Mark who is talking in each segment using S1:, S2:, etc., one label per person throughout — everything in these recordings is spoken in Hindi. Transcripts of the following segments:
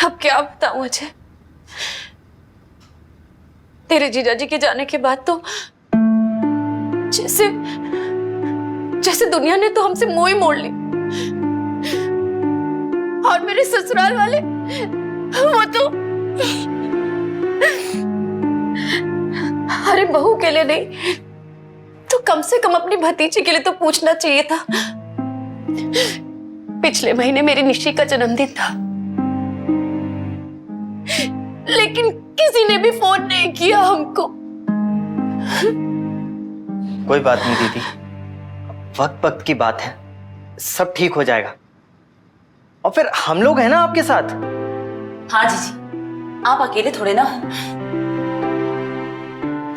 S1: अब क्या बताऊं अजय, तेरे जीजाजी के जाने के बाद तो जैसे जैसे दुनिया ने तो हमसे मोह ही मोड़ ली। और मेरे ससुराल वाले वो तो, अरे बहू के लिए नहीं तो कम से कम अपनी भतीजी के लिए तो पूछना चाहिए था। पिछले महीने मेरी निशी का जन्मदिन था, लेकिन किसी ने भी फोन नहीं किया हमको।
S2: कोई बात नहीं दीदी, वक्त वक्त की बात है, सब ठीक हो जाएगा। और फिर हम लोग हैं ना आपके साथ।
S3: हाँ जीजी, आप अकेले थोड़े ना हो।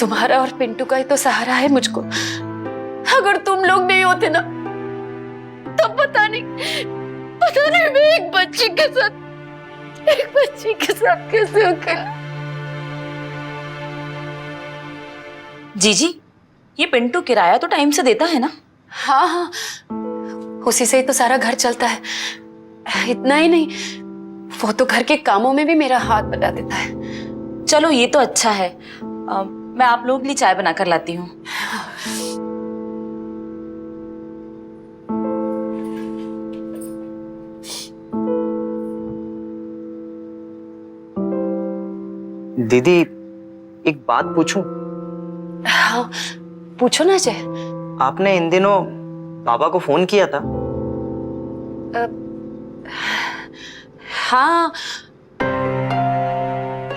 S1: तुम्हारा और पिंटू का ही तो सहारा है मुझको। अगर तुम लोग नहीं होते ना तो पता नहीं मैं एक बच्ची के साथ कैसे अकेले।
S3: जीजी, ये पिंटू किराया तो टाइम से देता है ना?
S1: हाँ हाँ, उसी से ही तो सारा घर चलता है। इतना ही नहीं, वो तो घर के कामों में भी मेरा हाथ बटा देता है।
S3: चलो ये तो अच्छा है। मैं आप लोगों के लिए चाय बना कर लाती हूँ।
S2: दीदी एक बात पूछूं?
S1: हाँ पूछो ना अजय।
S2: आपने इन दिनों बाबा को फोन किया था?
S1: हाँ,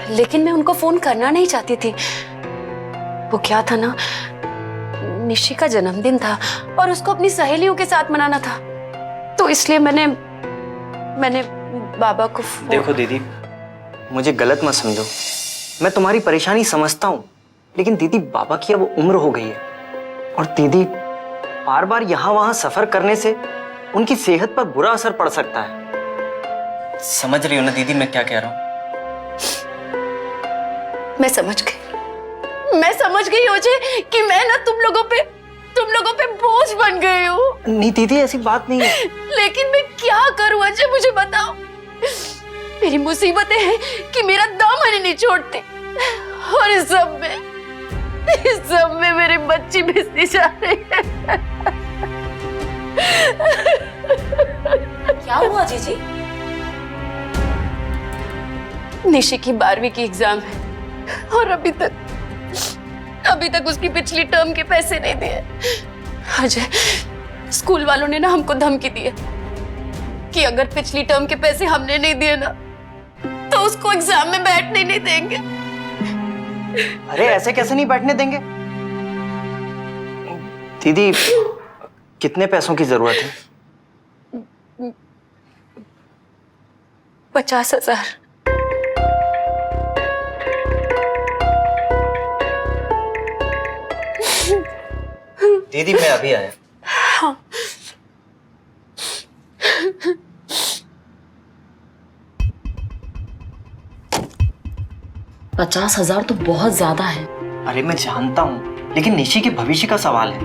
S1: लेकिन मैं उनको फोन करना नहीं चाहती थी। वो क्या था ना, निशी का जन्मदिन था और उसको अपनी सहेलियों के साथ मनाना था, तो इसलिए मैंने बाबा को
S2: देखो दीदी, मुझे गलत मत समझो, मैं तुम्हारी परेशानी समझता हूँ, लेकिन दीदी बाबा की अब उम्र हो गई है और दीदी बार बार यहाँ वहां सफर करने से उनकी सेहत पर बुरा असर पड़ सकता है। समझ रही हो ना दीदी मैं क्या कह रहा हूँ?
S1: मैं समझ गई अजय कि मैं ना तुम लोगों पे बोझ बन गई हूँ।
S2: नहीं दीदी ऐसी बात नहीं है।
S1: लेकिन मैं क्या करूँ अजय, मुझे बताओ। मेरी मुसीबतें हैं कि मेरा दामन ही नहीं छोड़ते, और इस सब में मेरी बच्ची भिसती जा रही है।
S3: क्या हुआ जीजी?
S1: निशी की 12वीं की एग्जाम है और अभी तक उसकी पिछली टर्म के पैसे नहीं दिए। अजय, स्कूल वालों ने ना हमको धमकी दी है कि अगर पिछली टर्म के पैसे हमने नहीं दिए ना तो उसको एग्जाम में बैठने नहीं देंगे।
S2: अरे ऐसे कैसे नहीं बैठने देंगे? दीदी कितने पैसों की जरूरत है?
S1: 50,000।
S2: दीदी मैं अभी आया।
S1: हाँ।
S3: $50,000 तो बहुत ज्यादा है।
S2: अरे मैं जानता हूँ, लेकिन निशी के भविष्य का सवाल है।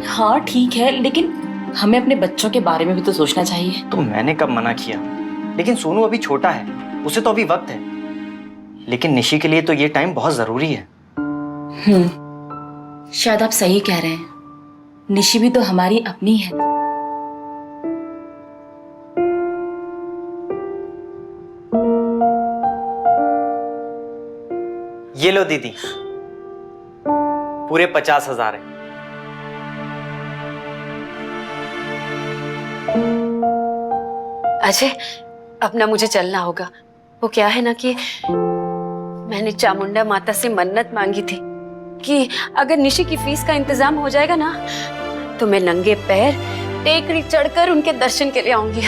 S3: हाँ ठीक है, लेकिन हमें अपने बच्चों के बारे में भी तो सोचना चाहिए।
S2: तो मैंने कब मना किया? लेकिन सोनू अभी छोटा है, उसे तो अभी वक्त है, लेकिन निशी के लिए तो ये टाइम बहुत जरूरी है।
S3: शायद आप सही कह रहे हैं, निशी भी तो हमारी अपनी है।
S2: ये लो दीदी, पूरे 50,000 है।
S1: अजय, अब ना मुझे चलना होगा। वो क्या है ना कि मैंने चामुंडा माता से मन्नत मांगी थी कि अगर निशी की फीस का इंतजाम हो जाएगा ना तो मैं नंगे पैर टेकड़ी चढ़कर उनके दर्शन के लिए आऊंगी।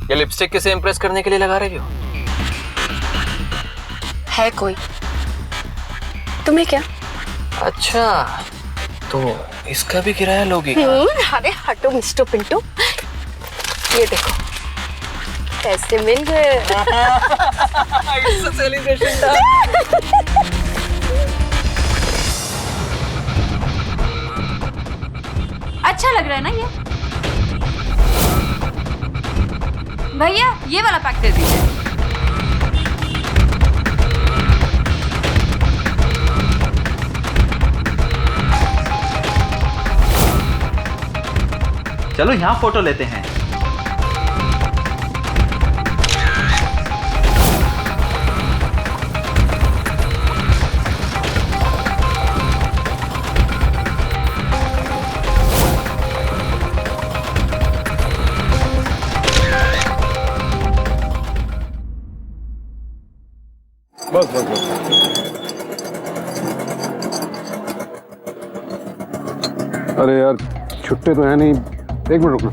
S4: ये लिपस्टिक किसे इम्प्रेस करने के लिए लगा रही हो?
S1: है कोई? तुम्हें क्या?
S4: अच्छा, तो इसका भी किराया लोगी?
S1: अरे हटो मिस्टर पिंटू, ये देखो पैसे मिल गए।
S4: It's a celebration
S5: अच्छा लग रहा है ना ये? भैया ये वाला पैक दे दीजिए।
S6: चलो यहाँ फोटो लेते हैं।
S7: बस बस बस। अरे यार छुट्टे तो है नहीं, 1 मिनट रुकना।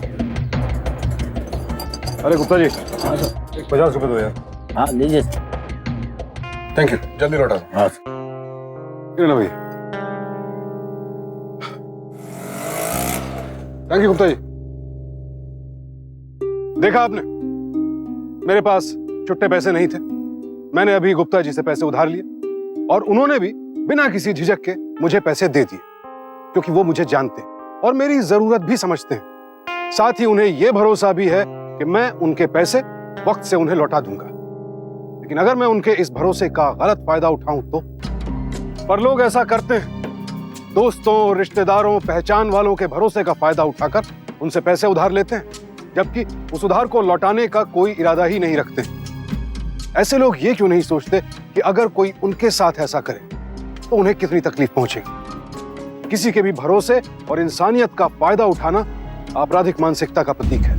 S7: अरे गुप्ता जी, एक 50 रुपए दो यार।
S8: हाँ लीजिए।
S7: थैंक यू, जल्दी लौटा।
S8: हाँ
S7: ये लो भैया। Thank you Gupta ji. देखा आपने, मेरे पास छुट्टे पैसे नहीं थे। मैंने अभी गुप्ता जी से पैसे उधार लिए और उन्होंने भी बिना किसी झिझक के मुझे पैसे दे दिए, क्योंकि वो मुझे जानते हैं और मेरी जरूरत भी समझते हैं। साथ ही उन्हें यह भरोसा भी है कि मैं उनके पैसे वक्त से उन्हें लौटा दूंगा। लेकिन अगर मैं उनके इस भरोसे का गलत फायदा उठाऊं तो? पर लोग ऐसा करते हैं, दोस्तों, रिश्तेदारों, पहचान वालों के भरोसे का फायदा उठाकर उनसे पैसे उधार लेते हैं, जबकि उस उधार को लौटाने का कोई इरादा ही नहीं रखते। ऐसे लोग ये क्यों नहीं सोचते कि अगर कोई उनके साथ ऐसा करे तो उन्हें कितनी तकलीफ पहुंचेगी? किसी के भी भरोसे और इंसानियत का फायदा उठाना आपराधिक मानसिकता का प्रतीक है।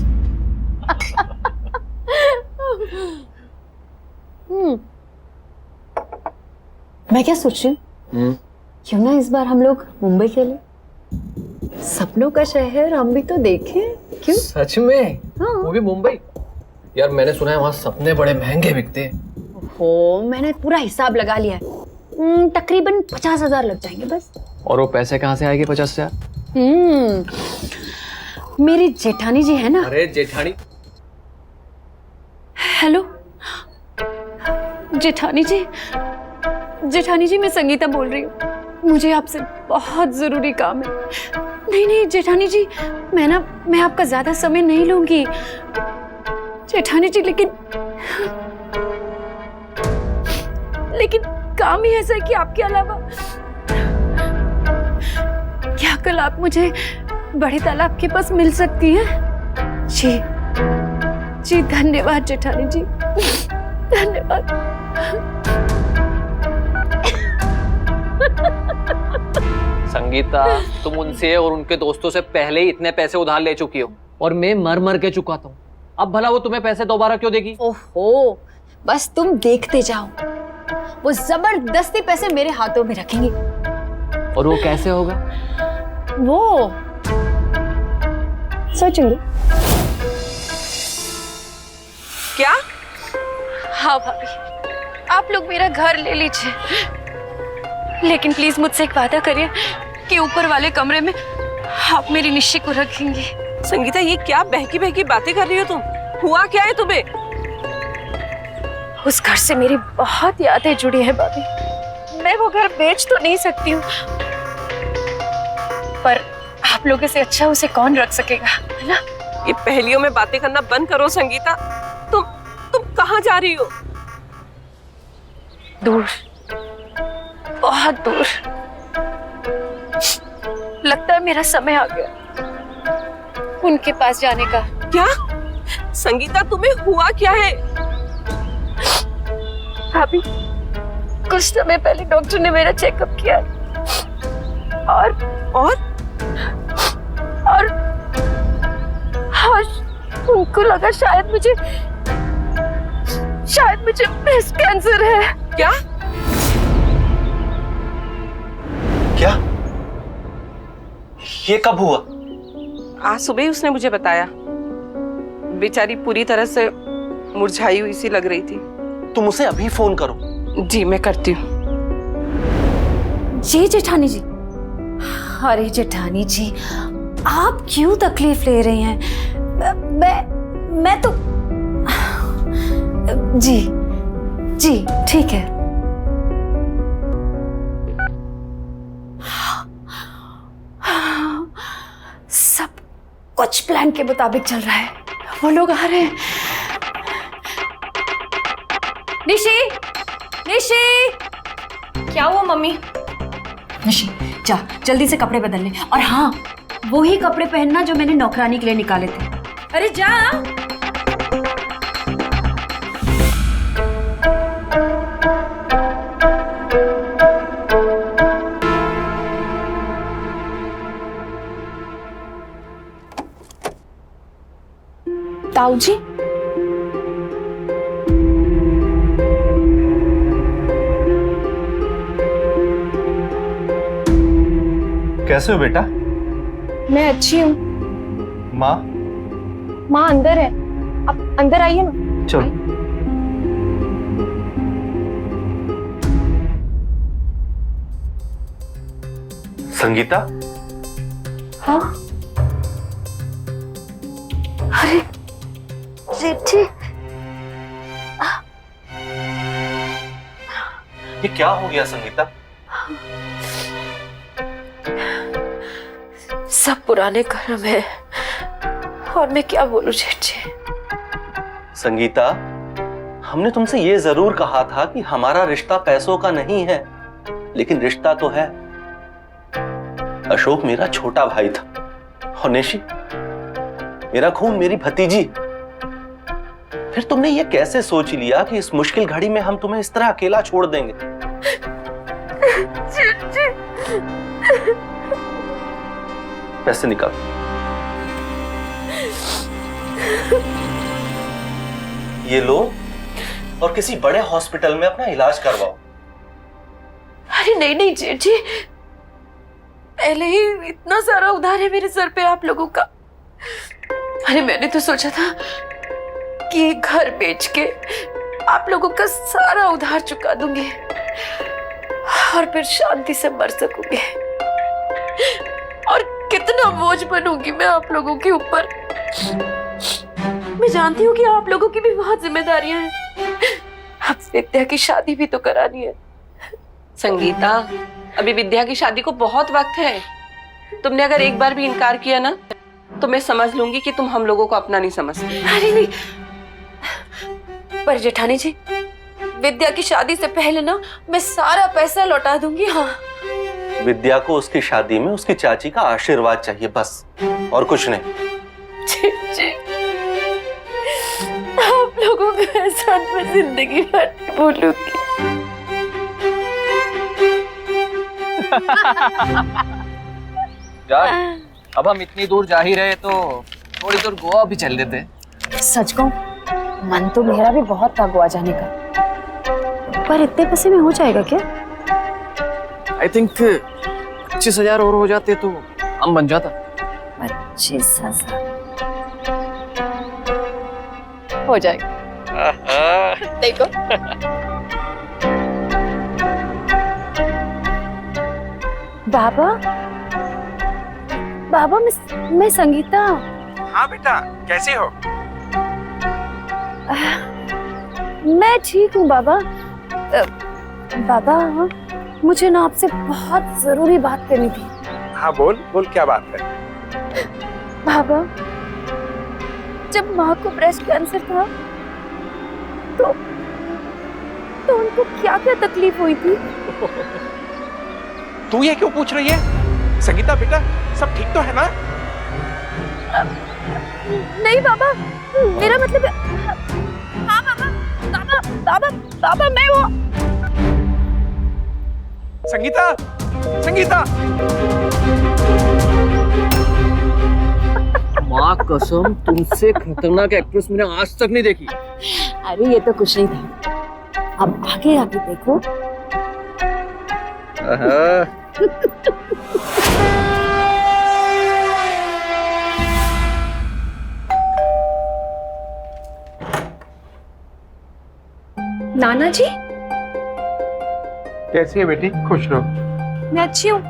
S9: मैं क्या सोच रही हूँ, क्यों ना इस बार हम लोग मुंबई खेलें? सपनों का शहर हम भी तो देखें। क्यों?
S4: सच में?
S9: हाँ।
S4: वो भी मुंबई? यार मैंने सुना है वहाँ सपने बड़े महंगे बिकते हैं।
S9: हो, मैंने पूरा हिसाब लगा लिया है। तकरीबन 50,000 लग जाएंगे बस।
S4: और वो पैसे कहाँ से आएंगे 50,000?
S9: मेरी जेठानी जी है ना।
S4: अरे जेठानी?
S1: हेलो जेठानी जी, जेठानी जी मैं संगीता बोल रही हूँ। मुझे आपसे बहुत जरूरी काम है। नहीं नहीं जेठानी जी, मैं आपका ज्यादा समय नहीं लूंगी जेठानी जी, लेकिन काम ही ऐसा है कि आपके अलावा क्या कल आप मुझे बड़े तालाब के पास मिल सकती हैं? जी जी धन्यवाद जेठानी जी, धन्यवाद।
S4: संगीता, तुम उनसे और उनके दोस्तों से पहले ही इतने पैसे उधार ले चुकी हो और मैं मर मर के चुकाता हूँ। अब भला वो तुम्हें पैसे दोबारा क्यों देगी?
S9: ओहो, बस तुम देखते जाओ, वो जबरदस्ती पैसे मेरे हाथों में रखेंगी।
S4: और वो कैसे होगा?
S9: वो सोचूंगी।
S1: क्या? हाँ भाभी, आप लोग मेरा घर ले लीजिए, लेकिन प्लीज मुझसे एक वादा करिए कि ऊपर वाले कमरे में आप मेरी निश्ची को रखेंगे।
S10: संगीता, ये क्या बहकी बहकी बातें कर रही हो तुम? हुआ क्या है तुम्हें?
S1: उस घर से मेरी बहुत यादें जुड़ी है भाभी। मैं वो घर बेच तो नहीं सकती हूँ, पर आप लोगों से अच्छा उसे कौन रख सकेगा, है ना?
S10: ये पहेलियों में बातें करना बंद करो संगीता। तुम कहाँ जा रही हो?
S1: दूर, बहुत दूर। लगता है मेरा समय आ गया उनके पास जाने का।
S10: क्या संगीता, तुम्हें हुआ क्या है?
S1: भाभी, कुछ समय पहले डॉक्टर ने मेरा चेकअप किया और उनको लगा शायद मुझे ब्रेस्ट कैंसर है।
S10: क्या?
S6: ये कब हुआ?
S10: आज सुबह ही उसने मुझे बताया। बेचारी पूरी तरह से मुरझाई हुई सी लग रही थी।
S6: तुम उसे अभी फोन करो।
S10: जी मैं करती हूँ।
S9: जी जेठानी जी। अरे जेठानी जी, आप क्यों तकलीफ ले रही हैं? मैं तो जी जी ठीक है। सब कुछ प्लान के मुताबिक चल रहा है। वो लोग आ रहे हैं। निशी, निशी,
S5: क्या हुआ मम्मी?
S9: निशी जा जल्दी से कपड़े बदल ले, और हाँ वो ही कपड़े पहनना जो मैंने नौकरानी के लिए निकाले थे। अरे जा।
S5: ताऊ जी,
S6: कैसे हो बेटा?
S5: मैं अच्छी हूँ।
S6: माँ?
S5: माँ अंदर है, आप अंदर आइए ना।
S6: चलो। संगीता?
S5: हाँ?
S1: अरे जेठी,
S6: ये क्या हो गया संगीता?
S1: सब पुराने कर्म है और मैं क्या बोलूं जेठी।
S6: संगीता, हमने तुमसे ये जरूर कहा था कि हमारा रिश्ता पैसों का नहीं है, लेकिन रिश्ता तो है। अशोक मेरा छोटा भाई था और निशी मेरा खून, मेरी भतीजी। फिर तुमने ये कैसे सोच लिया कि इस मुश्किल घड़ी में हम तुम्हें इस तरह अकेला छोड़ देंगे? पैसे निकाल। ये लो और किसी बड़े हॉस्पिटल में अपना इलाज करवाओ।
S1: अरे नहीं नहीं जेठी, पहले ही इतना सारा उधार है मेरे सर पे आप लोगों का। अरे मैंने तो सोचा था कि घर बेच के आप लोगों का सारा उधार चुका दूंगी और फिर शांति से मर सकूंगी। और कितना बोझ बनूंगी मैं आप लोगों के ऊपर। मैं जानती हूँ कि आप लोगों की भी बहुत जिम्मेदारियां हैं। अब विद्या की शादी भी तो करानी है।
S10: संगीता, अभी विद्या की शादी को बहुत वक्त है। तुमने अगर एक बार भी इनकार किया ना तो मैं समझ लूंगी कि तुम हम लोगों को अपना नहीं समझती।
S1: अरे नहीं, पर जेठानी जी, विद्या की शादी से पहले ना मैं सारा पैसा लौटा दूंगी। हाँ,
S6: विद्या को उसकी शादी में उसकी चाची का आशीर्वाद चाहिए, बस, और कुछ नहीं।
S1: जी, आप लोगों का एहसान मैं जिंदगी भर नहीं भूलूंगी।
S4: यार, अब हम इतनी दूर जा ही रहे तो थोड़ी दूर गोवा भी चल देते हैं।
S9: सच कहूं, मन तो मेरा भी बहुत था गोवा जाने का, पर इतने पैसे में हो जाएगा क्या?
S4: आई थिंक 25,000 और हो जाते तो हम बन जाता।
S9: 25,000 हो जाएगा।
S1: देखो,
S9: बाबा, बाबा मैं संगीता।
S8: हाँ बेटा, कैसी हो?
S9: मैं ठीक हूँ बाबा। बाबा, मुझे ना आपसे बहुत जरूरी बात करनी थी।
S8: हाँ बोल बोल, क्या बात है?
S9: बाबा, जब माँ को ब्रेस्ट कैंसर था
S5: तो उनको क्या क्या तकलीफ हुई थी?
S8: तू ये क्यों पूछ रही है? संगीता बेटा, सब ठीक तो है ना?
S5: नहीं बाबा, मेरा मतलब हाँ बाबा, बाबा बाबा बाबा मैं वो
S8: संगीता, संगीता।
S4: माँ कसम, तुमसे खतरनाक एक्ट्रेस मैंने आज तक नहीं देखी।
S9: अरे ये तो कुछ नहीं था, अब आगे आगे देखो।
S5: नाना जी,
S8: कैसी है बेटी? खुश रहो।
S5: मैं अच्छी हूँ।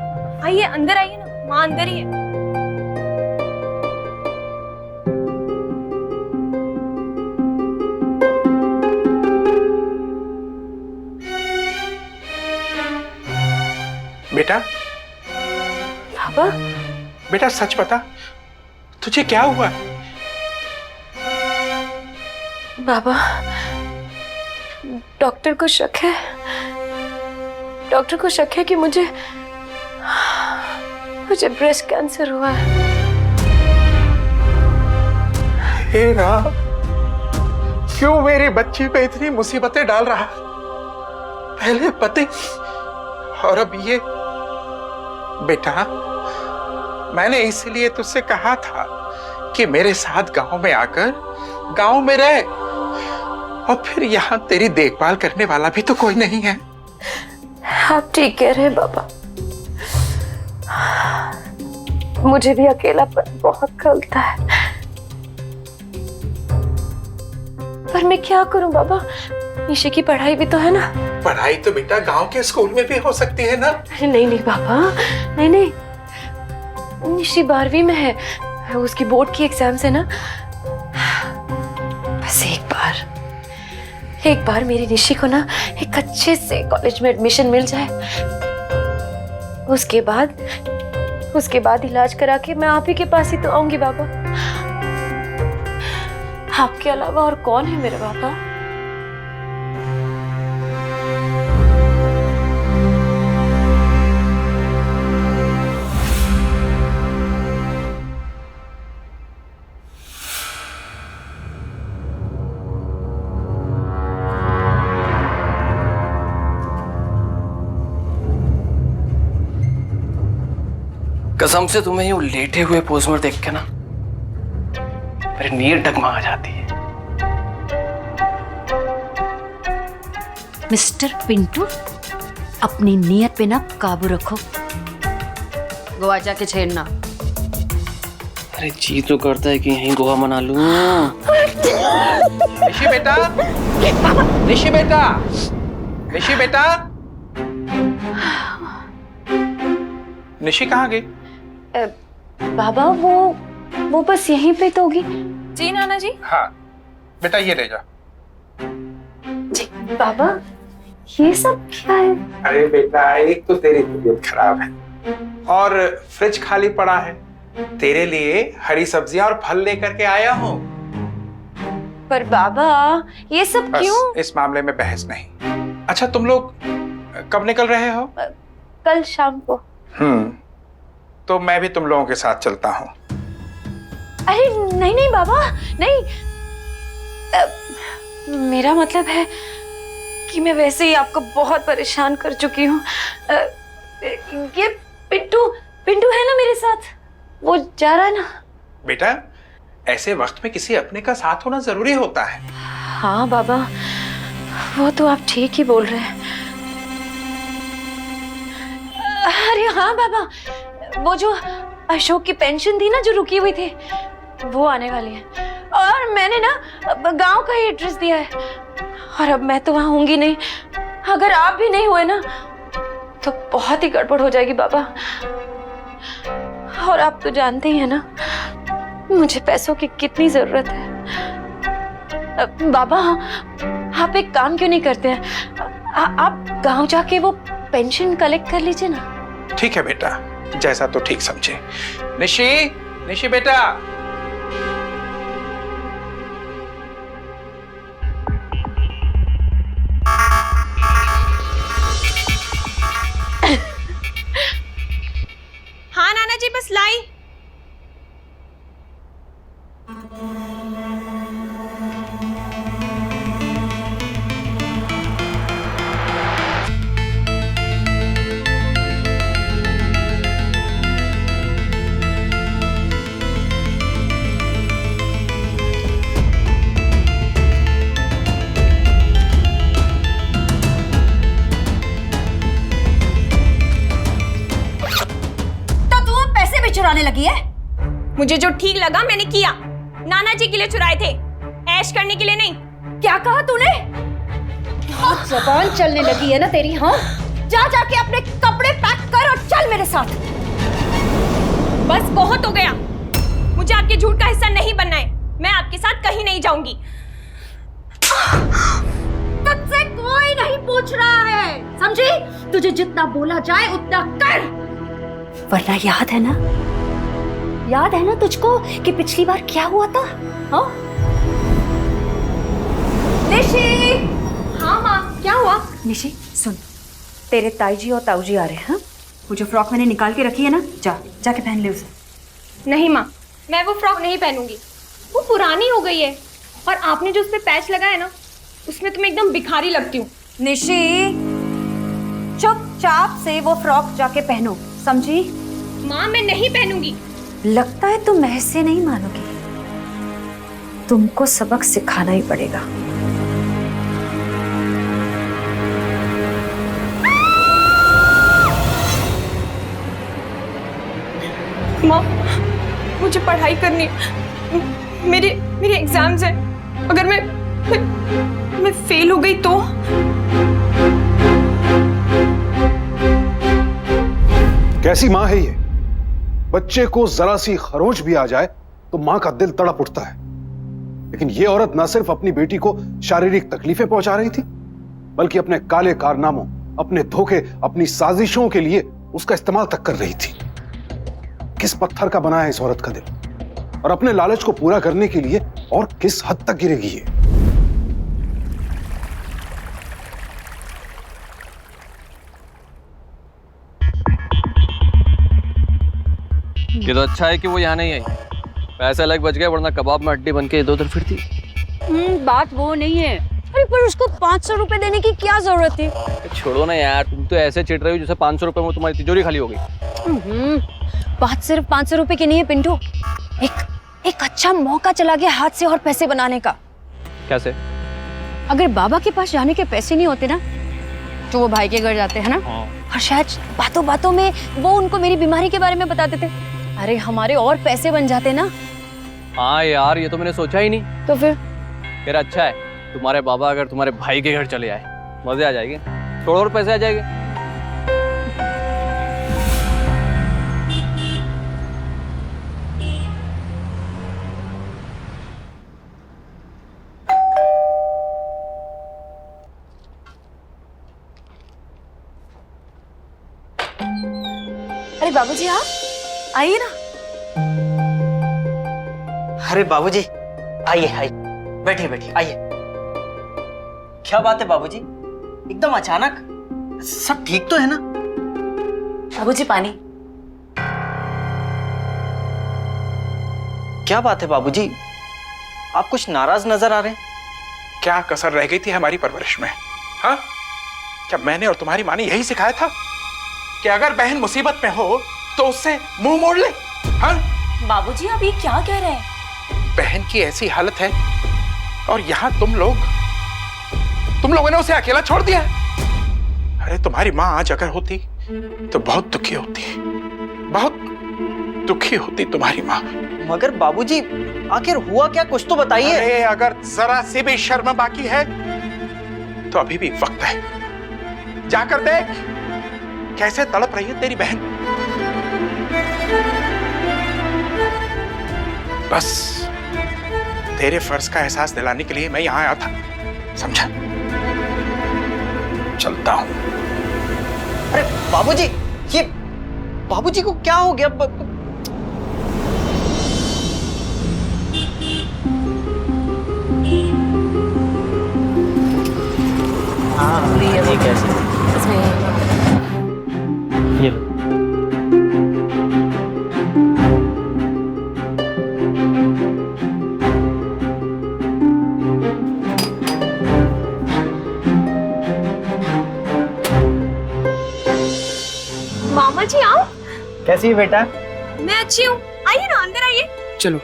S5: आइए अंदर आइए ना, माँ अंदर ही है।
S8: बेटा,
S5: पापा,
S8: बेटा सच बता, तुझे क्या हुआ?
S1: बाबा, डॉक्टर को शक है, डॉक्टर को शक है कि मुझे ब्रेस्ट कैंसर हुआ है।
S8: हे राम, क्यों मेरी बच्ची पे इतनी मुसीबतें डाल रहा? पहले पति और अब ये। बेटा, मैंने इसलिए तुझसे कहा था कि मेरे साथ गांव में आकर गांव में रह, और फिर यहाँ तेरी देखभाल करने वाला भी तो कोई नहीं है।
S1: आप ठीक कह रहे हैं बाबा, मुझे भी अकेलापन बहुत खलता है, पर मैं क्या करूं बाबा, निशि की पढ़ाई भी तो है ना।
S8: पढ़ाई तो बेटा गांव के स्कूल में भी हो सकती है ना।
S1: नहीं नहीं बाबा, नहीं नहीं, निशि 12वीं में है, उसकी बोर्ड की एग्जाम्स है ना। बस एक बार मेरी निशि को ना एक अच्छे से कॉलेज में एडमिशन मिल जाए, उसके बाद इलाज करा के मैं आप ही के पास ही तो आऊंगी बाबा। आपके अलावा और कौन है मेरे बाबा?
S4: कसम से तुम्हें यूं लेटे हुए पोज में देख के ना मेरी नीर डगमगा जाती है।
S9: मिस्टर पिंटू, अपनी नियत पे ना काबू रखो, गोवा जाके छेड़ना।
S4: अरे जी तो करता है कि यहीं गोवा मना लूं।
S8: निशि बेटा, निशि बेटा, निशि बेटा, निशि कहाँ गई?
S1: बाबा वो बस यहीं पे तो होगी।
S5: जी नाना जी।
S8: हाँ बेटा, ये ले जा।
S1: जी बाबा, ये सब क्या है?
S8: अरे बेटा, एक तो तेरी तबीयत खराब है और फ्रिज खाली पड़ा है, तेरे लिए हरी सब्जियां और फल लेकर के आया हूँ।
S1: पर बाबा ये सब
S8: बस
S1: क्यों?
S8: इस मामले में बहस नहीं। अच्छा, तुम लोग कब निकल रहे हो?
S1: कल शाम को।
S8: तो मैं भी तुम लोगों के साथ चलता हूँ।
S1: अरे नहीं नहीं बाबा, नहीं, मेरा मतलब है कि मैं वैसे ही आपको बहुत परेशान कर चुकी हूँ। ये पिंटू है ना मेरे साथ, वो जा रहा है ना।
S8: बेटा, ऐसे वक्त में किसी अपने का साथ होना जरूरी होता है।
S1: हाँ बाबा, वो तो आप ठीक ही बोल रहे हैं। अरे हाँ बाबा, वो जो अशोक की पेंशन थी ना जो रुकी हुई थी, वो आने वाली है, और मैंने ना गांव का ही एड्रेस दिया है, और अब मैं तो वहां होंगी नहीं। अगर आप भी नहीं हुए ना तो बहुत ही गड़बड़ हो जाएगी बाबा। और आप तो जानते ही हैं ना मुझे पैसों की कितनी जरूरत है। बाबा, आप एक काम क्यों नहीं करते हैं, आप गांव जाके वो पेंशन कलेक्ट कर लीजिए ना।
S8: ठीक है बेटा, जैसा तो ठीक समझे। निशि, निशि बेटा।
S5: चुराने लगी है?
S11: मुझे जो ठीक लगा मैंने किया। नाना जी के लिए चुराए थे, ऐश करने के लिए नहीं।
S5: क्या कहा तूने? बहुत जबान चलने लगी है ना तेरी, हाँ? जा जाके अपने कपड़े पैक कर और चल मेरे साथ।
S11: बस बहुत हो गया, मुझे आपके झूठ का हिस्सा नहीं बनना है। मैं आपके साथ कहीं नहीं जाऊंगी।
S5: तुझसे कोई नहीं पूछ रहा है, समझी? तुझे जितना बोला जाए उतना कर, वरना याद है ना? याद है ना तुझको कि पिछली बार क्या हुआ था? हाँ? निशी!
S11: हाँ माँ, क्या हुआ?
S5: निशी सुन, तेरे ताई जी और ताऊ जी आ रहे हैं। हाँ? वो जो फ्रॉक मैंने निकाल के रखी है ना, जाके पहन ले उसे।
S11: नहीं माँ, मैं वो फ्रॉक नहीं पहनूंगी, वो पुरानी हो गई है। और आपने जो उस पे पैच लगाया ना, उसमें तुम्हें एकदम भिखारी लगती हूँ।
S5: निशी, चुपचाप से वो फ्रॉक जाके पहनो, समझी?
S11: माँ मैं नहीं पहनूंगी।
S5: लगता है तुम ऐसे नहीं मानोगी, तुमको सबक सिखाना ही पड़ेगा।
S11: माँ मुझे पढ़ाई करनी है, मेरे एग्जाम्स हैं। अगर मैं फेल हो गई तो?
S7: कैसी माँ है ये? बच्चे को जरा सी खरोंच भी आ जाए तो मां का दिल तड़प उठता है। लेकिन ये औरत न सिर्फ अपनी बेटी को शारीरिक तकलीफें पहुंचा रही थी, बल्कि अपने काले कारनामों, अपने धोखे, अपनी साजिशों के लिए उसका इस्तेमाल तक कर रही थी। किस पत्थर का बना है इस औरत का दिल, और अपने लालच को पूरा करने के लिए और किस हद तक गिरेगी ये?
S4: ये तो अच्छा है कि वो यहाँ नहीं आई, पैसे अलग बच गए, वरना कबाब में हड्डी बन के इधर उधर फिरती।
S1: बात वो नहीं है। अरे पर उसको 500 रुपए देने की क्या जरूरत थी?
S4: छोड़ो ना यार, तुम तो ऐसे चिढ़ रही हो जैसे 500 रुपए में तुम्हारी तिजोरी खाली हो गई।
S1: बात सिर्फ 500 रुपए की नहीं है पिंटू, एक अच्छा मौका चला गया हाथ से और पैसे बनाने का।
S4: कैसे?
S1: अगर बाबा के पास जाने के पैसे नहीं होते ना, तो वो भाई के घर जाते हैं ना, और शायद बातों बातों में वो उनको मेरी बीमारी के बारे में बता देते। अरे हमारे और पैसे बन जाते ना।
S4: हाँ यार, ये तो मैंने सोचा ही नहीं।
S1: तो
S4: फिर अच्छा है तुम्हारे बाबा अगर तुम्हारे भाई के घर चले आए, मजे आ जाएंगे, थोड़े और पैसे आ जाएंगे।
S1: अरे बाबूजी आप आइए ना।
S2: अरे बाबूजी आइए आइए, बैठिए बैठिए, आइए। क्या बात है बाबूजी, एकदम अचानक? सब ठीक तो है ना?
S1: बाबूजी पानी।
S2: क्या बात है बाबूजी, आप कुछ नाराज नजर आ रहे हैं।
S8: क्या कसर रह गई थी हमारी परवरिश में? हाँ, क्या मैंने और तुम्हारी माँ ने यही सिखाया था कि अगर बहन मुसीबत में हो तो उससे मुंह मोड़ ले? हाँ?
S1: बाबूजी आप ये क्या कह रहे हैं?
S8: बहन की ऐसी हालत है और यहाँ तुम लोगों ने उसे अकेला छोड़ दिया। अरे तुम्हारी माँ आज अगर होती तो बहुत दुखी होती, बहुत दुखी होती तुम्हारी माँ।
S2: मगर बाबूजी आखिर हुआ क्या, कुछ तो बताइए।
S8: अरे अगर जरा सी भी शर्म बाकी है तो अभी भी वक्त है, जाकर देख कैसे तड़प रही है तेरी बहन। बस तेरे फर्ज का एहसास दिलाने के लिए मैं यहां आया था, समझा? चलता हूं।
S2: अरे बाबूजी, ये बाबूजी को क्या हो गया? हाँ ठीक है, ये लो।
S11: मामा जी आओ।
S2: कैसी है बेटा?
S11: मैं अच्छी हूँ, आइए ना अंदर आइए।
S2: चलो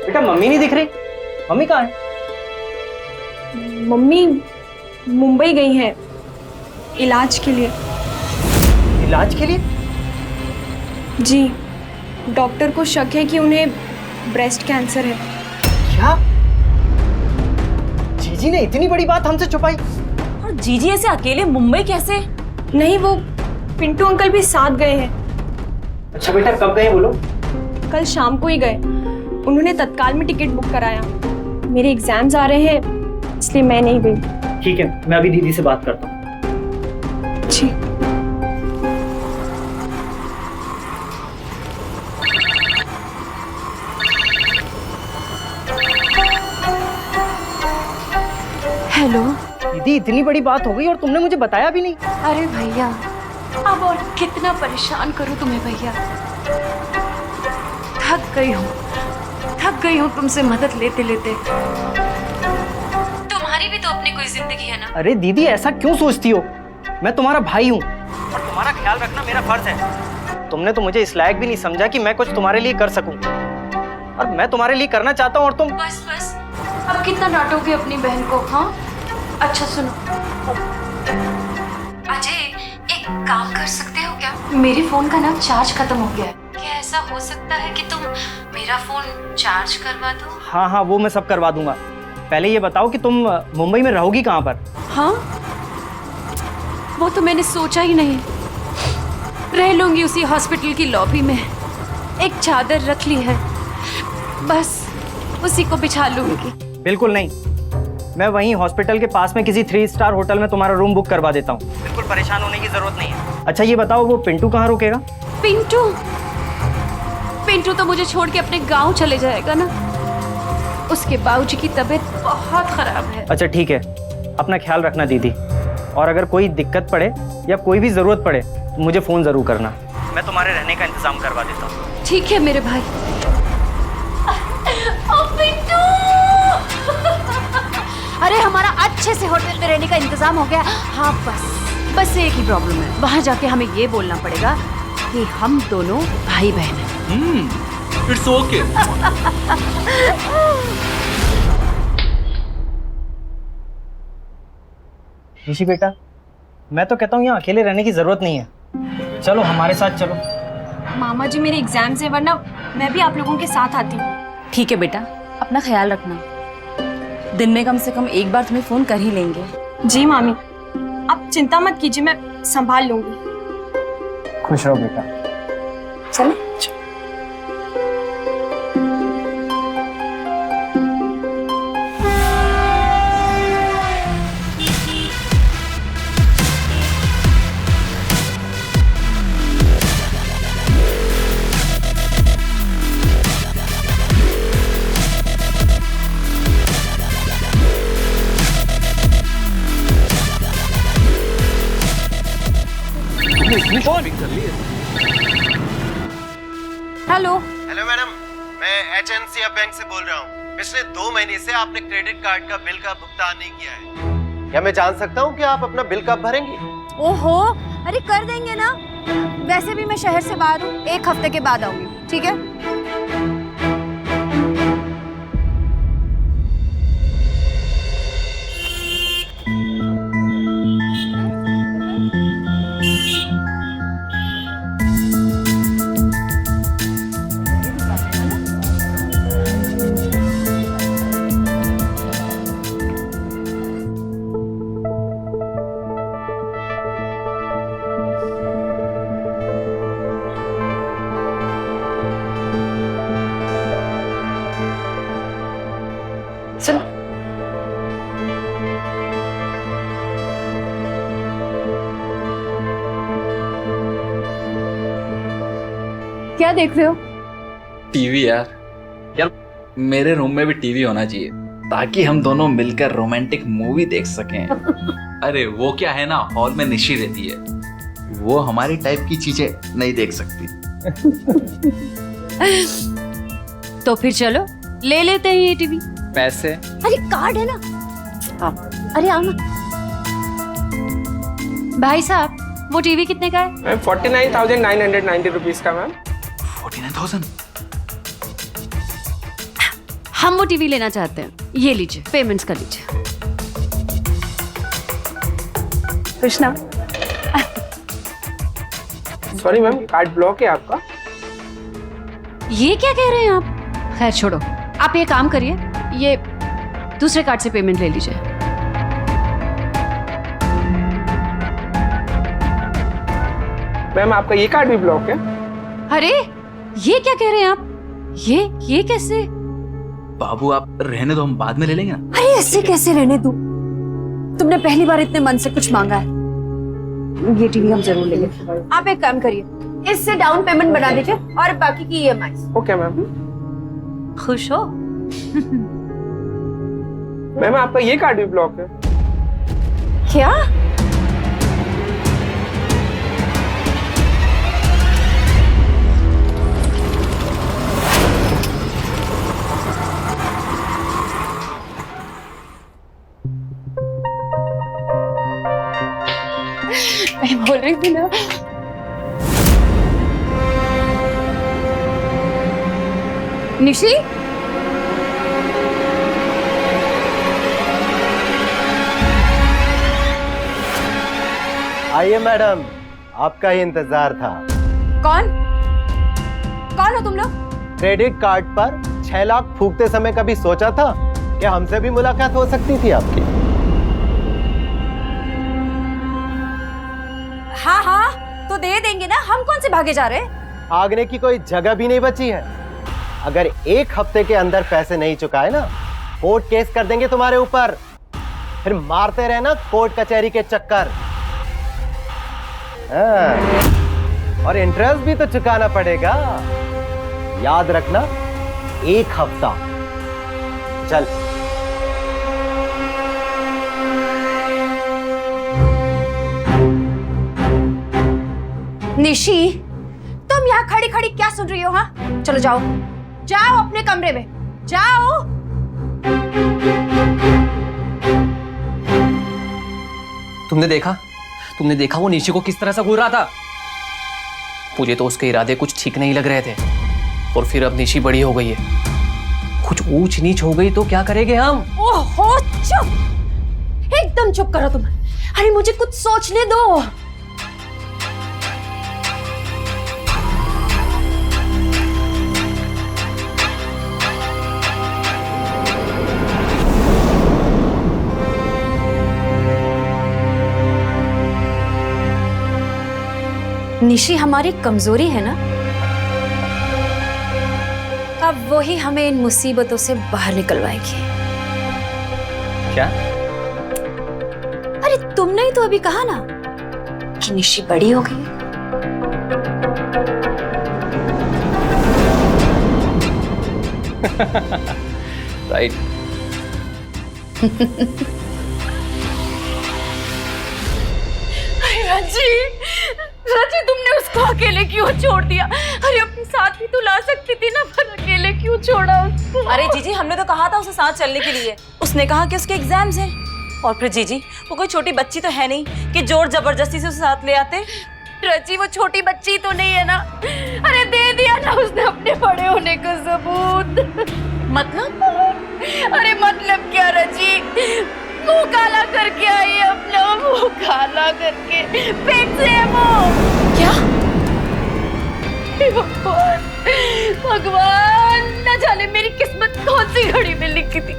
S2: बेटा, मम्मी नहीं दिख रही, मम्मी कहाँ है?
S11: मम्मी मुंबई गई हैं इलाज के लिए।
S2: इलाज के लिए?
S11: जी, डॉक्टर को शक है कि उन्हें ब्रेस्ट कैंसर है।
S2: क्या? जीजी ने इतनी बड़ी बात हमसे छुपाई?
S3: और जीजी ऐसे अकेले मुंबई कैसे?
S11: नहीं, वो पिंटू अंकल भी साथ गए हैं।
S2: अच्छा बेटा, कब गए वो लोग?
S11: कल शाम को ही गए। उन्होंने तत्काल में टिकट बुक कराया। मेरे एग्जाम्स आ रहे हैं, इसलिए मैं नहीं गई।
S2: ठीक है, मैं अभी दीदी से बात करता हूँ।
S11: जी।
S1: हेलो।
S2: दीदी, इतनी बड़ी बात हो गई और तुमने मुझे बताया भी नहीं।
S1: अरे भैया, अब और कितना परेशान करूं तुम्हें भैया। थक गई हूँ तुमसे मदद लेते लेते। तुम्हारी भी तो अपनी कोई जिंदगी है ना।
S2: अरे दीदी, ऐसा क्यों सोचती हो? मैं तुम्हारा भाई हूँ और तुम्हारा ख्याल रखना मेरा फर्ज है। तुमने तो मुझे इस लायक भी नहीं समझा कि मैं कुछ तुम्हारे लिए कर सकूं, और मैं तुम्हारे लिए करना चाहता हूँ और तुम।
S1: बस अब कितना डांटोगे अपनी बहन को? हाँ, अच्छा सुनो अजय, एक काम कर सकते हो क्या? मेरे फोन का ना चार्ज खत्म हो गया है। क्या ऐसा हो सकता है कि तुम मेरा फोन चार्ज करवा दो?
S2: हाँ, वो मैं सब करवा दूंगा। पहले ये बताओ कि तुम मुंबई में रहोगी कहाँ पर?
S1: हाँ, वो तो मैंने सोचा ही नहीं। रह लूंगी उसी हॉस्पिटल की लॉबी में। एक चादर रख ली है, बस उसी को बिछा लूंगी।
S2: बिल्कुल नहीं, मैं वहीं हॉस्पिटल के पास में किसी 3 स्टार होटल में तुम्हारा रूम बुक करवा देता हूँ। बिल्कुल परेशान होने की जरूरत नहीं है। अच्छा ये बताओ, वो पिंटू कहाँ रुकेगा?
S1: पिंटू तो मुझे छोड़ के अपने गांव चले जाएगा ना। उसके बाबूजी की तबीयत बहुत खराब है।
S2: अच्छा ठीक है, अपना ख्याल रखना दीदी, और अगर कोई दिक्कत पड़े या कोई भी जरूरत पड़े तो मुझे फोन जरूर करना। मैं तुम्हारे रहने का इंतजाम करवा देता हूँ।
S1: ठीक है मेरे भाई। पिंटू! अरे हमारा अच्छे से होटल में रहने का इंतजाम हो गया। हाँ, बस एक ही प्रॉब्लम है। वहां जाके हमें ये बोलना पड़ेगा कि हम दोनों भाई बहन हैं।
S6: It's okay.
S2: ऋषि बेटा, मैं तो कहता हूँ यहाँ अकेले रहने की जरूरत नहीं है। चलो हमारे साथ चलो।
S11: मामा जी, मेरे एग्जाम्स है, वरना मैं भी आप लोगों के साथ आती।
S3: ठीक है बेटा, अपना ख्याल रखना। दिन में कम से कम एक बार तुम्हें फोन कर ही लेंगे।
S11: जी मामी, आप चिंता मत कीजिए, मैं संभाल लूंगी।
S2: खुश रहो बेटा।
S3: चलो।
S1: हेलो
S12: मैडम, मैं HNCF बैंक से बोल रहा हूँ। पिछले 2 महीने से आपने क्रेडिट कार्ड का बिल का भुगतान नहीं किया है। क्या मैं जान सकता हूँ कि आप अपना बिल कब भरेंगी?
S5: ओहो, अरे कर देंगे ना। वैसे भी मैं शहर से बाहर हूँ, 1 हफ्ते के बाद आऊंगी। ठीक है?
S1: चलो।
S9: क्या देख रहे हो?
S13: टीवी यार, मेरे रूम में भी टीवी होना चाहिए ताकि हम दोनों मिलकर रोमांटिक मूवी देख सकें। अरे वो क्या है ना, हॉल में निशी रहती है, वो हमारी टाइप की चीजें नहीं देख सकती।
S1: तो फिर चलो ले लेते हैं ये टीवी।
S13: पैसे?
S5: अरे कार्ड है ना। अरे आओ ना।
S1: भाई साहब, वो टीवी कितने का है?
S8: मैम 49,990 रुपीज का। मैम
S13: 49,000?
S1: हम वो टीवी लेना चाहते हैं। ये लीजिए, पेमेंट्स कर लीजिए।
S9: Krishna,
S8: sorry ma'am, card block है आपका।
S5: ये क्या कह रहे हैं आप? खैर छोड़ो, आप ये काम करिए, ये दूसरे कार्ड से पेमेंट ले लीजिए।
S8: मैम आपका ये कार्ड भी ब्लॉक है।
S5: अरे ये क्या कह रहे हैं आप? ये कैसे?
S13: बाबू आप रहने दो, हम बाद में ले लेंगे ना।
S5: अरे ऐसे कैसे रहने दूं? तुमने पहली बार इतने मन से कुछ मांगा है। ये टीवी हम जरूर लेंगे। आप एक काम करिए, इससे डाउन पेमेंट बना दीजिए और बाकी की EMI।
S8: Okay ma'am.
S5: खुश हो?
S8: मैम आपका ये कार्ड भी ब्लॉक है।
S5: क्या?
S1: मैं बोल रही थी ना,
S5: निशी,
S12: आइए मैडम, आपका ही इंतजार था।
S5: कौन हो तुम लोग?
S12: क्रेडिट कार्ड पर 6 लाख फूकते समय कभी सोचा था कि हमसे भी मुलाकात हो सकती थी आपकी?
S5: हाँ, तो दे देंगे ना, हम कौन से भागे जा रहे हैं?
S12: भागने की कोई जगह भी नहीं बची है। अगर 1 हफ्ते के अंदर पैसे नहीं चुकाए ना, कोर्ट केस कर देंगे तुम्हारे ऊपर। फिर मारते रहना कोर्ट कचहरी के चक्कर। और इंटरेस्ट भी तो चुकाना पड़ेगा, याद रखना। 1 हफ्ता। चल।
S5: निशी, तुम यहाँ खड़ी खड़ी क्या सुन रही हो? हाँ, चलो जाओ अपने कमरे में जाओ।
S4: तुमने देखा वो निशी को किस तरह से घूर रहा था? मुझे तो उसके इरादे कुछ ठीक नहीं लग रहे थे। और फिर अब निशी बड़ी हो गई है, कुछ ऊंच नीच हो गई तो क्या करेंगे हम?
S5: ओहो, चुप, एकदम चुप करो तुम। अरे मुझे कुछ सोचने दो। निशी हमारी कमजोरी है ना, अब वही हमें इन मुसीबतों से बाहर निकलवाएगी।
S4: क्या?
S5: अरे तुमने ही तो अभी कहा ना कि निशी बड़ी हो गई।
S4: राइट।
S1: राजी, तुमने उसको अकेले क्यों छोड़ दिया? अरे अपने साथ भी तो ला सकती थी ना, पर अकेले क्यों छोड़ा उसको?
S3: अरे जीजी, हमने तो कहा था उसे साथ चलने के लिए। उसने कहा कि उसके एग्जाम्स हैं। और फिर जीजी, वो कोई छोटी बच्ची तो है नहीं कि जोर जबरदस्ती से उसे साथ ले आते।
S1: रची, वो छोटी बच्ची तो नहीं है ना। अरे दे दिया ना उसने अपने बड़े होने का सबूत।
S3: मतलब?
S1: अरे मतलब क्या रची? मुंह काला करके आई है, अपना मुंह काला करके, पेट से है वो।
S3: क्या?
S1: भगवान, न जाने मेरी किस्मत कौन सी घड़ी में लिखी थी।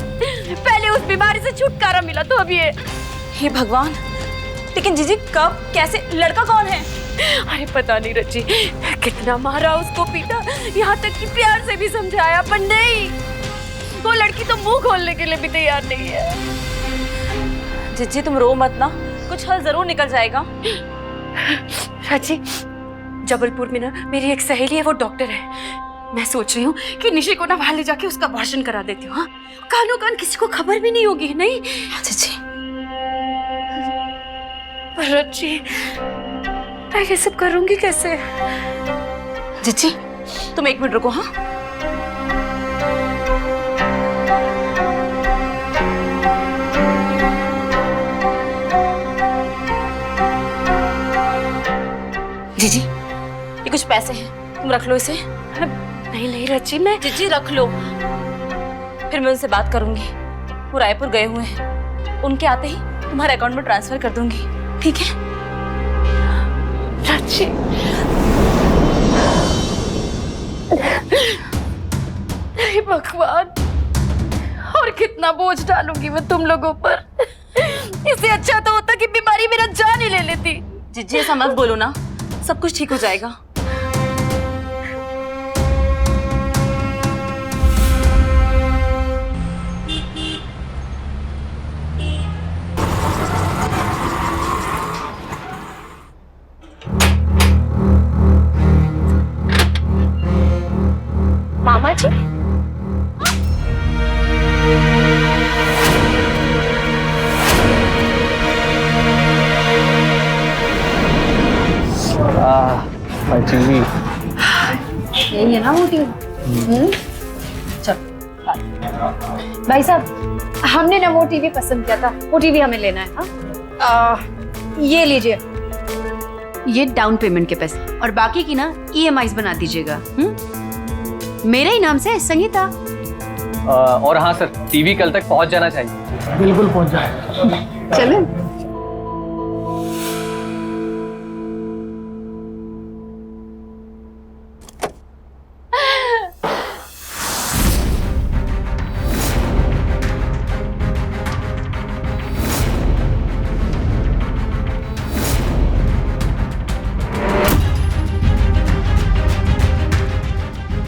S1: पहले उस बीमारी से छुटकारा मिला तो अब ये।
S3: हे भगवान, लेकिन जीजी कब, कैसे, लड़का कौन है?
S1: अरे पता नहीं रची, कितना मारा उसको, पीटा, यहाँ तक कि प्यार से भी समझाया, पर नहीं, वो लड़की तो मुंह खोलने के लिए भी तैयार नहीं है।
S3: जीजी तुम रो मत ना, कुछ हल जरूर निकल जाएगा।
S1: राजी, जबलपुर में ना मेरी एक सहेली है, वो डॉक्टर है। मैं सोच रही हूँ कि निशी को ना वहां ले जाके उसका अबॉर्शन करा देती हूँ। हाँ, कानो कान किसी को खबर भी नहीं होगी। नहीं
S3: जीजी,
S1: राजी, मैं ये सब करूंगी कैसे?
S3: जीजी तुम 1 मिनट रुको। हाँ, जीजी ये कुछ पैसे हैं, तुम रख लो इसे।
S1: नहीं नहीं रची, मैं।
S3: जीजी रख लो, फिर मैं उनसे बात करूंगी। वो रायपुर गए हुए हैं, उनके आते ही तुम्हारे अकाउंट में ट्रांसफर कर दूंगी, ठीक है?
S1: रची, हे भगवान, और कितना बोझ डालूंगी मैं तुम लोगों पर। इससे अच्छा तो होता कि बीमारी मेरा जान ही ले लेती।
S3: जीजी ऐसा मत बोलो ना, सब कुछ ठीक हो जाएगा।
S1: मामा जी,
S9: यही है ना वो टीवी? चल भाई साहब, हमने ना वो टीवी पसंद किया था, वो टीवी हमें लेना है। हाँ ये लीजिए, ये डाउन पेमेंट के पैसे और बाकी की ना EMIs बना दीजिएगा। मेरे ही नाम से संगीता।
S4: और हाँ सर, टीवी कल तक पहुंच जाना चाहिए।
S8: बिल्कुल पहुंच जाए।
S9: चलो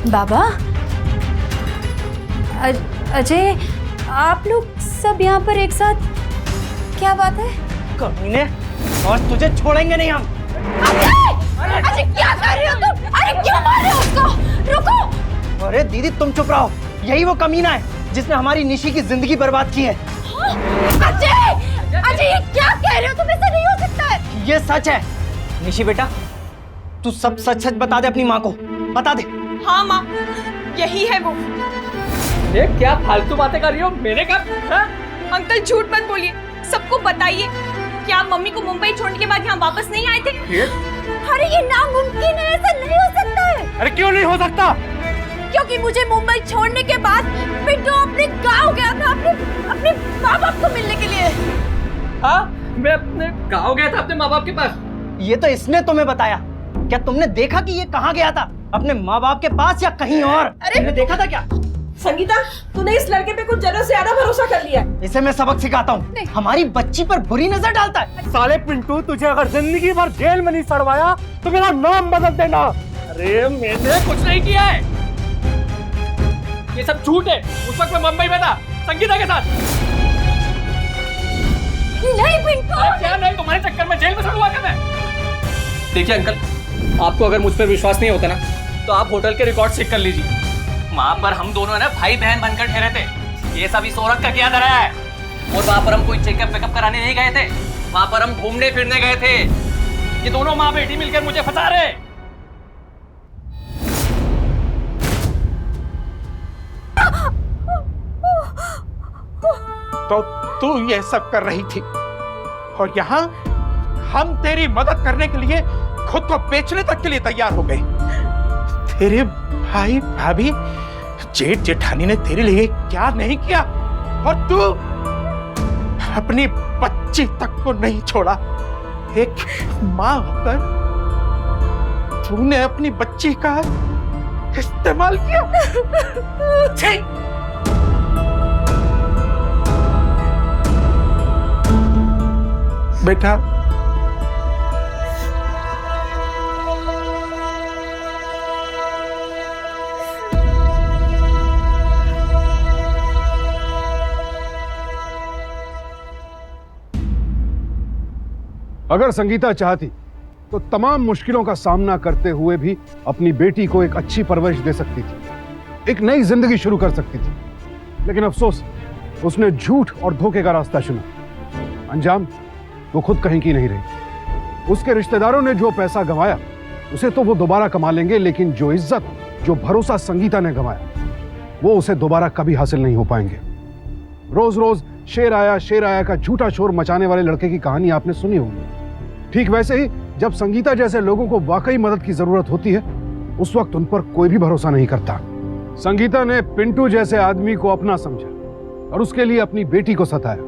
S9: बाबा, अजय, आप लोग सब यहाँ पर एक साथ, क्या बात है?
S2: कमीने, और तुझे छोड़ेंगे नहीं हम।
S1: अजय क्या कर रहे हो तुम? अरे क्यों मार रहे हो उसको? रुको।
S2: अरे दीदी तुम चुप रहो, यही वो कमीना है जिसने हमारी निशी की जिंदगी बर्बाद की है।
S1: अजय, अजय ये क्या कह रहे हो तुम? ऐसा नहीं हो सकता है।
S2: ये सच है। निशी बेटा, तू सब सच सच बता दे अपनी माँ को, बता दे।
S11: हाँ माँ, यही है वो।
S4: ये क्या फालतू बातें कर रही हो? मैंने कब?
S11: अंकल झूठ मत बोलिए, सबको बताइए। क्या आप मम्मी को मुंबई छोड़ने के बाद यहाँ वापस नहीं आए थे?
S1: अरे ये नामुमकिन है, ऐसा नहीं हो सकता है।
S7: अरे क्यों नहीं हो सकता?
S1: क्योंकि मुझे मुंबई छोड़ने के बाद पिंटू अपने गांव गया था, अपने माँ बाप को मिलने के लिए।
S4: हाँ, मैं अपने गाँव गया था अपने माँ बाप के पास।
S2: ये तो इसने तुम्हें बताया। क्या तुमने देखा कि ये कहाँ गया था? अपने माँ बाप के पास या कहीं और? तुमने देखा था क्या?
S3: संगीता, तूने इस लड़के पे कुछ जरूरत से ज्यादा भरोसा कर लिया।
S2: इसे मैं सबक सिखाता हूँ। हमारी बच्ची पर बुरी नजर डालता है।
S12: साले पिंटू, तुझे अगर जिंदगी भर जेल में नहीं सड़वाया तो मेरा नाम बदल देना।
S4: अरे मैंने कुछ नहीं किया है, ये सब झूठ है। उस वक्त मैं मुंबई में था संगीता के साथ।
S1: नहीं पिंटू,
S4: क्या नहीं? तुम्हारे चक्कर में जेल में सड़वा था मैं। देखिए अंकल, आपको अगर मुझ पर विश्वास नहीं होता ना, तो आप होटल के रिकॉर्ड चेक कर लीजिए। वहाँ पर हम दोनों ना भाई बहन बनकर ठहरे थे। ये सब इस औरत का क्या धरा है? और वहाँ पर हम कोई चेकअप वेकअप कराने नहीं गए थे, वहाँ पर हम घूमने फिरने गए थे। ये दोनों माँ बेटी मिलकर मुझे फंसा रहे।
S8: तो तू ये सब कर रही थी और यहाँ हम तेरी मदद करने के लिए खुद को बेचने तक के लिए तैयार हो गए। तेरे भाई भाभी जेठ जेठानी ने तेरे लिए क्या नहीं किया, और तू अपनी बच्ची तक को नहीं छोड़ा। एक माँ होकर तूने अपनी बच्ची का इस्तेमाल किया। छी! बेटा,
S7: अगर संगीता चाहती तो तमाम मुश्किलों का सामना करते हुए भी अपनी बेटी को एक अच्छी परवरिश दे सकती थी, एक नई जिंदगी शुरू कर सकती थी। लेकिन अफसोस, उसने झूठ और धोखे का रास्ता चुना। अंजाम वो खुद कहीं की नहीं रही। उसके रिश्तेदारों ने जो पैसा गंवाया उसे तो वो दोबारा कमा लेंगे, लेकिन जो इज्जत, जो भरोसा संगीता ने गंवाया, वो उसे दोबारा कभी हासिल नहीं हो पाएंगे। रोज रोज शेर आया का झूठा शोर मचाने वाले लड़के की कहानी आपने सुनी होगी। ठीक वैसे ही जब संगीता जैसे लोगों को वाकई मदद की जरूरत होती है, उस वक्त उन पर कोई भी भरोसा नहीं करता। संगीता ने पिंटू जैसे आदमी को अपना समझा और उसके लिए अपनी बेटी को सताया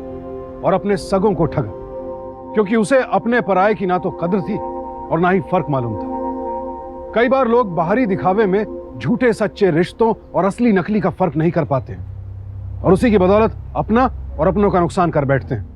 S7: और अपने सगों को ठगा, क्योंकि उसे अपने पराये की ना तो कद्र थी और ना ही फर्क मालूम था। कई बार लोग बाहरी दिखावे में झूठे सच्चे रिश्तों और असली नकली का फर्क नहीं कर पाते हैं और उसी की बदौलत अपना और अपनों का नुकसान कर बैठते हैं।